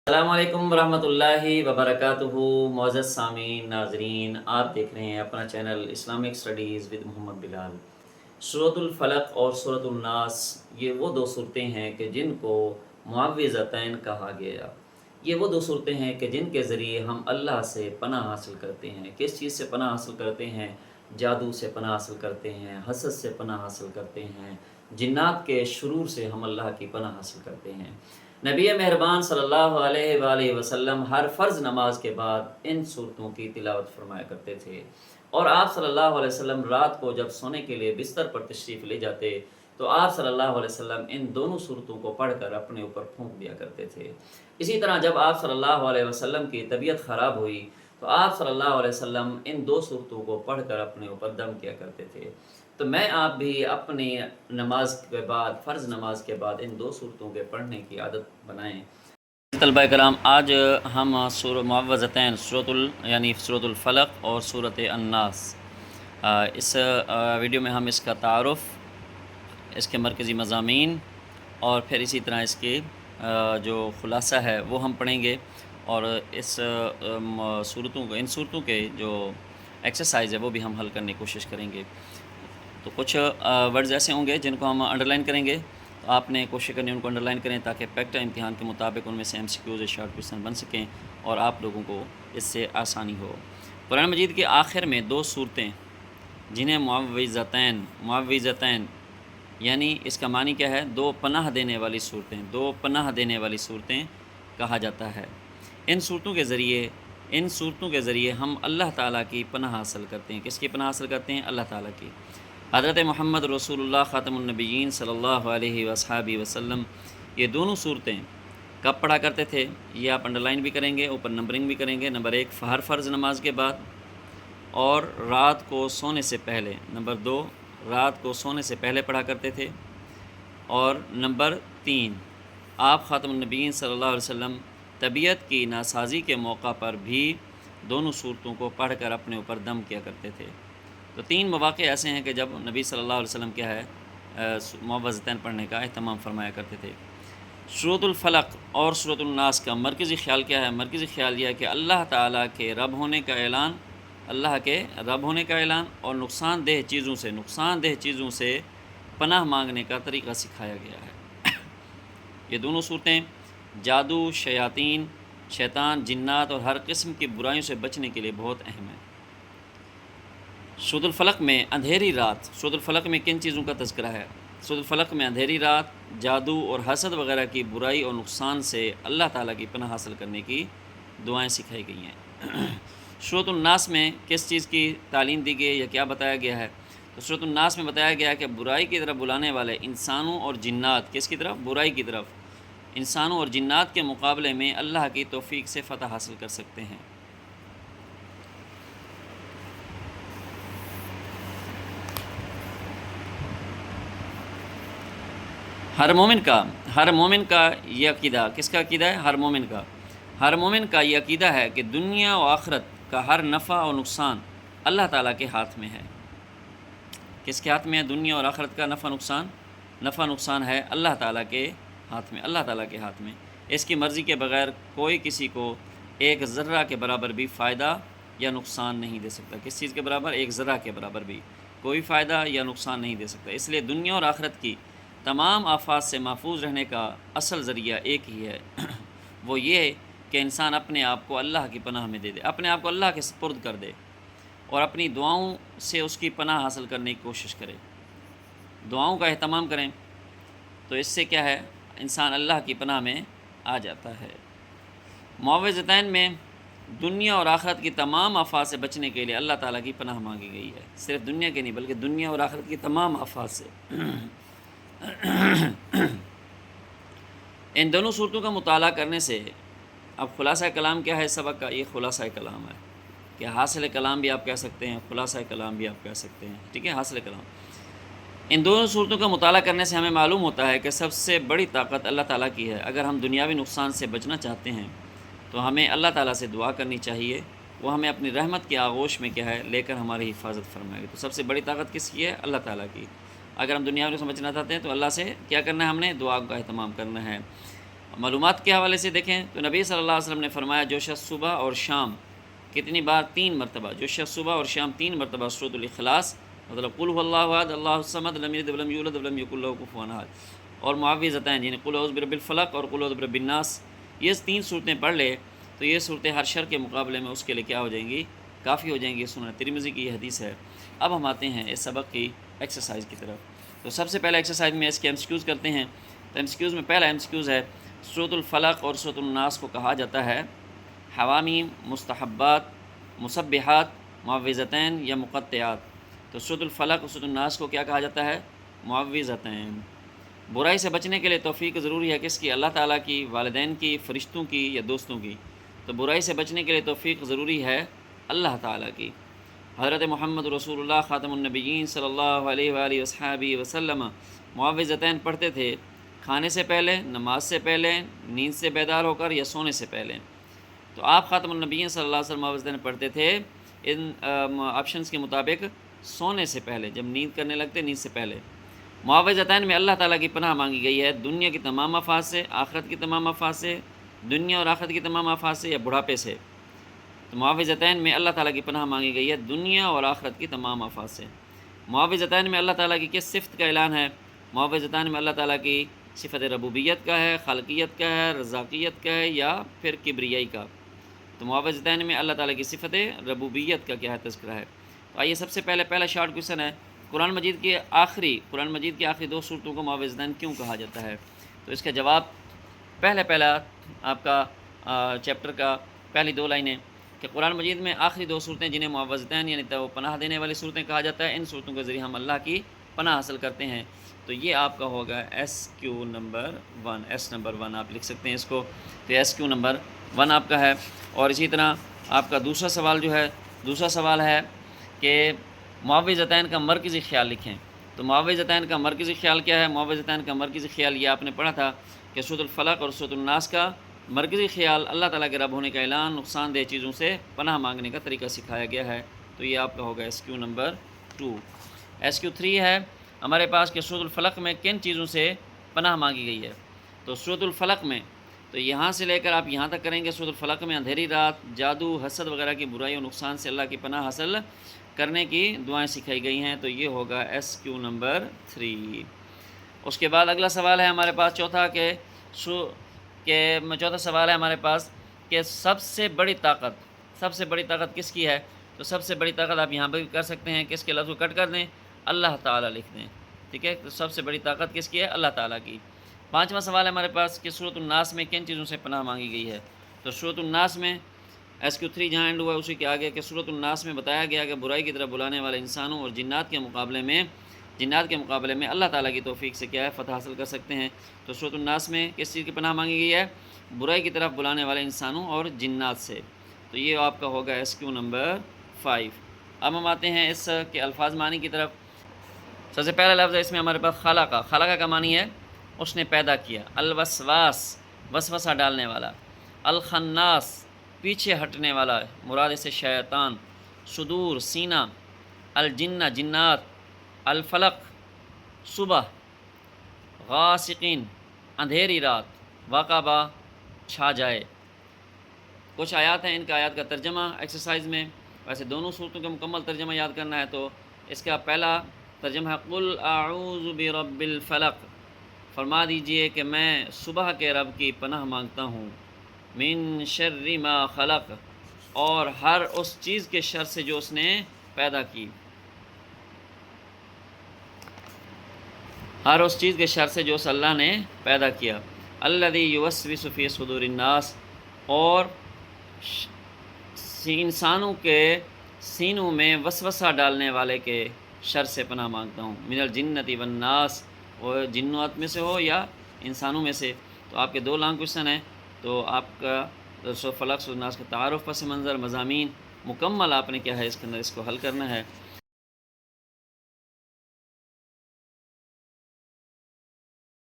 السلام علیکم ورحمۃ اللہ وبرکاتہ۔ معزز سامعین ناظرین، آپ دیکھ رہے ہیں اپنا چینل اسلامک اسٹڈیز ود محمد بلال۔ سورۃ الفلق اور سورۃ الناس یہ وہ دو صورتیں ہیں کہ جن کو معوذتین کہا گیا۔ یہ وہ دو صورتیں ہیں کہ جن کے ذریعے ہم اللہ سے پناہ حاصل کرتے ہیں۔ کس چیز سے پناہ حاصل کرتے ہیں؟ جادو سے پناہ حاصل کرتے ہیں، حسد سے پناہ حاصل کرتے ہیں، جنات کے شرور سے ہم اللہ کی پناہ حاصل کرتے ہیں۔ نبی مہربان صلی اللہ علیہ وآلہ وسلم ہر فرض نماز کے بعد ان صورتوں کی تلاوت فرمایا کرتے تھے، اور آپ صلی اللہ علیہ وسلم رات کو جب سونے کے لیے بستر پر تشریف لے جاتے تو آپ صلی اللہ علیہ وسلم ان دونوں صورتوں کو پڑھ کر اپنے اوپر پھونک دیا کرتے تھے۔ اسی طرح جب آپ صلی اللہ علیہ وسلم کی طبیعت خراب ہوئی تو آپ صلی اللہ علیہ وسلم ان دو صورتوں کو پڑھ کر اپنے اوپر دم کیا کرتے تھے۔ تو میں آپ بھی اپنی نماز کے بعد، فرض نماز کے بعد ان دو صورتوں کے پڑھنے کی عادت بنائیں۔ طلبہ کرام، آج ہم معوذتین یعنی سورۃ الفلق اور سورۃ الناس، اس ویڈیو میں ہم اس کا تعارف، اس کے مرکزی مضامین اور پھر اسی طرح اس کی جو خلاصہ ہے وہ ہم پڑھیں گے، اور اس ان صورتوں کے جو ایکسرسائز ہے وہ بھی ہم حل کرنے کی کوشش کریں گے۔ تو کچھ ورڈز ایسے ہوں گے جن کو ہم انڈر لائن کریں گے، تو آپ نے کوشش کرنی ان کو انڈر لائن کریں تاکہ پریکٹیکل امتحان کے مطابق ان میں سے MCQs شارٹ کویشچن بن سکیں اور آپ لوگوں کو اس سے آسانی ہو۔ قرآن مجید کے آخر میں دو صورتیں جنہیں معوذتین یعنی اس کا معنی کیا ہے؟ دو پناہ دینے والی صورتیں، دو پناہ دینے والی صورتیں کہا جاتا ہے۔ ان صورتوں کے ذریعے ہم اللہ تعالیٰ کی پناہ حاصل کرتے ہیں۔ کس کی پناہ حاصل کرتے ہیں؟ اللہ تعالیٰ کی۔ حضرت محمد رسول اللہ خاتم النبیین صلی اللہ علیہ وآلہ وسلم یہ دونوں صورتیں کب پڑھا کرتے تھے؟ یہ آپ انڈر لائن بھی کریں گے، اوپر نمبرنگ بھی کریں گے۔ نمبر 1 ہر فرض نماز کے بعد اور رات کو سونے سے پہلے۔ نمبر 2 رات کو سونے سے پہلے پڑھا کرتے تھے، اور نمبر 3 آپ خاتم النبیین صلی اللہ علیہ وسلم طبیعت کی ناسازی کے موقع پر بھی دونوں صورتوں کو پڑھ کر اپنے اوپر دم کیا کرتے تھے۔ تو 3 مواقع ایسے ہیں کہ جب نبی صلی اللہ علیہ وسلم کیا ہے معوذتین پڑھنے کا اہتمام فرمایا کرتے تھے۔ سورۃ الفلق اور سورۃ الناس کا مرکزی خیال کیا ہے؟ مرکزی خیال یہ ہے کہ اللہ تعالیٰ کے رب ہونے کا اعلان، اللہ کے رب ہونے کا اعلان، اور نقصان دہ چیزوں سے پناہ مانگنے کا طریقہ سکھایا گیا ہے۔ یہ دونوں صورتیں جادو، شیطان، جنات اور ہر قسم کی برائیوں سے بچنے کے لیے بہت اہم ہیں۔ سورۃ الفلق میں اندھیری رات، سورۃ الفلق میں کن چیزوں کا تذکرہ ہے؟ سورۃ الفلق میں اندھیری رات، جادو اور حسد وغیرہ کی برائی اور نقصان سے اللہ تعالیٰ کی پناہ حاصل کرنے کی دعائیں سکھائی گئی ہیں۔ سورۃ الناس میں کس چیز کی تعلیم دی گئی یا کیا بتایا گیا ہے؟ تو سورۃ الناس میں بتایا گیا ہے کہ برائی کی طرف بلانے والے انسانوں اور جنات، کس کی طرف؟ برائی کی طرف، انسانوں اور جنات کے مقابلے میں اللہ کی توفیق سے فتح حاصل کر سکتے ہیں۔ ہر مومن کا یہ عقیدہ، کس کا عقیدہ ہے؟ ہر مومن کا یہ عقیدہ ہے کہ دنیا و آخرت کا ہر نفع اور نقصان اللہ تعالیٰ کے ہاتھ میں ہے۔ کس کے ہاتھ میں ہے دنیا اور آخرت کا نفع نقصان ہے اللہ تعالیٰ کے ہاتھ میں، اللہ تعالیٰ کے ہاتھ میں۔ اس کی مرضی کے بغیر کوئی کسی کو ایک ذرہ کے برابر بھی فائدہ یا نقصان نہیں دے سکتا۔ کس چیز کے برابر؟ ایک ذرہ کے برابر بھی کوئی فائدہ یا نقصان نہیں دے سکتا۔ اس لیے دنیا اور آخرت کی تمام آفات سے محفوظ رہنے کا اصل ذریعہ ایک ہی ہے، وہ یہ کہ انسان اپنے آپ کو اللہ کی پناہ میں دے دے، اپنے آپ کو اللہ کے سپرد کر دے، اور اپنی دعاؤں سے اس کی پناہ حاصل کرنے کی کوشش کرے، دعاؤں کا اہتمام کریں۔ تو اس سے کیا ہے؟ انسان اللہ کی پناہ میں آ جاتا ہے۔ معوذتین میں دنیا اور آخرت کی تمام آفات سے بچنے کے لیے اللہ تعالیٰ کی پناہ مانگی گئی ہے، صرف دنیا کے نہیں بلکہ دنیا اور آخرت کی تمام آفات سے۔ ان دونوں صورتوں کا مطالعہ کرنے سے، اب خلاصہ کلام کیا ہے سبق کا؟ یہ خلاصہ کلام ہے کہ حاصل کلام بھی آپ کہہ سکتے ہیں، خلاصہ کلام بھی آپ کہہ سکتے ہیں، ٹھیک ہے؟ حاصل کلام۔ ان دونوں صورتوں کا مطالعہ کرنے سے ہمیں معلوم ہوتا ہے کہ سب سے بڑی طاقت اللہ تعالیٰ کی ہے۔ اگر ہم دنیاوی نقصان سے بچنا چاہتے ہیں تو ہمیں اللہ تعالیٰ سے دعا کرنی چاہیے، وہ ہمیں اپنی رحمت کے آغوش میں کیا ہے لے کر ہماری حفاظت فرمائے گا۔ تو سب سے بڑی طاقت کس کی ہے؟ اللہ تعالیٰ کی۔ اگر ہم دنیا میں سمجھنا چاہتے ہیں تو اللہ سے کیا کرنا ہے؟ ہم نے دعا کا اہتمام کرنا ہے۔ معلومات کے حوالے سے دیکھیں تو نبی صلی اللہ علیہ وسلم نے فرمایا جو شخص صبح اور شام کتنی بار 3 مرتبہ، جو شخص صبح اور شام 3 مرتبہ سورۃ الاخلاص مطلب قل هو اللہ احد اللہ الصمد لم یلد ولم یولد ولم یکن له کفوا احد اور معوذتین یعنی قل اعوذ برب الفلق اور قل اعوذ برب الناس، یہ 3 صورتیں پڑھ لے تو یہ صورتیں ہر شر کے مقابلے میں اس کے لیے کیا ہو جائیں گی، کافی ہو جائیں گی۔ سنن ترمذی کی یہ حدیث ہے۔ اب ہم آتے ہیں اس سبق کی ایکسرسائز کی طرف۔ تو سب سے پہلے ایکسرسائز میں اس کے MCQs کرتے ہیں۔ تو MCQs میں پہلا MCQs ہے سورۃ الفلق اور سورۃ الناس کو کہا جاتا ہے حوامیم، مستحبات، مسبحات، معوذتین یا مقطعات۔ تو سورۃ الفلق اور سورۃ الناس کو کیا کہا جاتا ہے، معوذتین۔ برائی سے بچنے کے لیے توفیق ضروری ہے کس کی، اللہ تعالیٰ کی، والدین کی، فرشتوں کی یا دوستوں کی۔ تو برائی سے بچنے کے لیے توفیق ضروری ہے اللہ تعالیٰ کی۔ حضرت محمد رسول اللہ خاتم النبیین صلی اللہ علیہ وآلہ وصحبہ وسلم معوذتین پڑھتے تھے کھانے سے پہلے، نماز سے پہلے، نیند سے بیدار ہو کر یا سونے سے پہلے۔ تو آپ خاتم النبیین صلی اللہ علیہ وسلم معوذتین پڑھتے تھے ان آپشنز کے مطابق سونے سے پہلے، جب نیند کرنے لگتے نیند سے پہلے۔ معوذتین میں اللہ تعالیٰ کی پناہ مانگی گئی ہے دنیا کی تمام آفات سے، آخرت کی تمام آفات سے، دنیا اور آخرت کی تمام آفات سے یا بڑھاپے سے۔ تو معوذتین میں اللہ تعالیٰ کی پناہ مانگی گئی ہے دنیا اور آخرت کی تمام آفات سے۔ معوذتین میں اللہ تعالیٰ کی کس صفت کا اعلان ہے، معوذتین میں اللہ تعالیٰ کی صفت ربوبیت کا ہے، خالقیت کا ہے، رزاقیت کا ہے یا پھر کبریائی کا۔ تو معوذتین میں اللہ تعالیٰ کی صفت ربوبیت کا کیا ہے، تذکرہ ہے۔ تو آئیے سب سے پہلا شارٹ کویشچن ہے قرآن مجید کی آخری 2 صورتوں کو معوذتین کیوں کہا جاتا ہے؟ تو اس کا جواب پہلا آپ کا چیپٹر کا پہلی 2 لائنیں کہ قرآن مجید میں آخری 2 صورتیں جنہیں معوذتین یعنی تو پناہ دینے والی صورتیں کہا جاتا ہے، ان صورتوں کے ذریعے ہم اللہ کی پناہ حاصل کرتے ہیں۔ تو یہ آپ کا ہوگا SQ نمبر 1 آپ لکھ سکتے ہیں اس کو۔ تو SQ نمبر 1 آپ کا ہے۔ اور اسی طرح آپ کا دوسرا سوال ہے کہ معوذتین کا مرکزی خیال لکھیں۔ تو معوذتین کا مرکزی خیال کیا ہے؟ معوذتین کا مرکزی خیال یہ آپ نے پڑھا تھا کہ سورۃ الفلق اور سورۃ الناس کا مرکزی خیال اللہ تعالیٰ کے رب ہونے کا اعلان، نقصان دہ چیزوں سے پناہ مانگنے کا طریقہ سکھایا گیا ہے۔ تو یہ آپ کا ہوگا SQ نمبر 2۔ SQ 3 ہے ہمارے پاس کہ سورۃ الفلق میں کن چیزوں سے پناہ مانگی گئی ہے؟ تو سورۃ الفلق میں تو یہاں سے لے کر آپ یہاں تک کریں گے، سورۃ الفلق میں اندھیری رات، جادو، حسد وغیرہ کی برائی اور نقصان سے اللہ کی پناہ حاصل کرنے کی دعائیں سکھائی گئی ہیں۔ تو یہ ہوگا SQ نمبر 3۔ اس کے بعد اگلا سوال ہے ہمارے پاس چوتھا سوال ہے ہمارے پاس کہ سب سے بڑی طاقت کس کی ہے؟ تو سب سے بڑی طاقت آپ یہاں پہ بھی کر سکتے ہیں کہ اس کے لفظ کو کٹ کر دیں، اللہ تعالیٰ لکھ دیں، ٹھیک ہے۔ تو سب سے بڑی طاقت کس کی ہے؟ اللہ تعالیٰ کی۔ 5واں سوال ہے ہمارے پاس کہ سورۃ الناس میں کن چیزوں سے پناہ مانگی گئی ہے؟ تو سورۃ الناس میں SQ 3 جہاں اینڈ ہوا ہے اسی کے آگے کہ سورۃ الناس میں بتایا گیا کہ برائی کی طرف بلانے والے انسانوں اور جنات کے مقابلے میں اللہ تعالیٰ کی توفیق سے کیا ہے، فتح حاصل کر سکتے ہیں۔ تو سورۃ الناس میں کس چیز کی پناہ مانگی گئی ہے؟ برائی کی طرف بلانے والے انسانوں اور جنات سے۔ تو یہ آپ کا ہوگا SQ نمبر 5۔ اب ہم آتے ہیں اس کے الفاظ معنی کی طرف۔ سب سے پہلا لفظ ہے اس میں ہمارے پاس خلقہ کا معنی ہے اس نے پیدا کیا، الوسواس وسوسہ ڈالنے والا، الخناس پیچھے ہٹنے والا، مراد سے شیطان، صدور سینہ، الجنہ جنات، الفلق صبح، غاسقین اندھیری رات، واقعہ چھا جائے۔ کچھ آیات ہیں، ان کا آیات کا ترجمہ ایکسرسائز میں، ویسے دونوں صورتوں کا مکمل ترجمہ یاد کرنا ہے تو اس کا پہلا ترجمہ ہے قل اعوذ برب الفلق، فرما دیجئے کہ میں صبح کے رب کی پناہ مانگتا ہوں، من شر ما خلق، اور ہر اس چیز کے شر سے جو اس نے پیدا کی، ہر اس چیز کے شر سے جو اس اللہ نے پیدا کیا، الذی یوسوس فی صدور الناس، اور انسانوں کے سینوں میں وسوسہ ڈالنے والے کے شر سے پناہ مانگتا ہوں، من الجنۃ والناس، وہ جنات میں سے ہو یا انسانوں میں سے۔ تو آپ کے 2 لانگ کویشچن ہیں، تو آپ کا سورۃ الفلق سورۃ الناس کا تعارف، پس منظر، مضامین مکمل آپ نے کیا ہے اس کے اندر اس کو حل کرنا ہے۔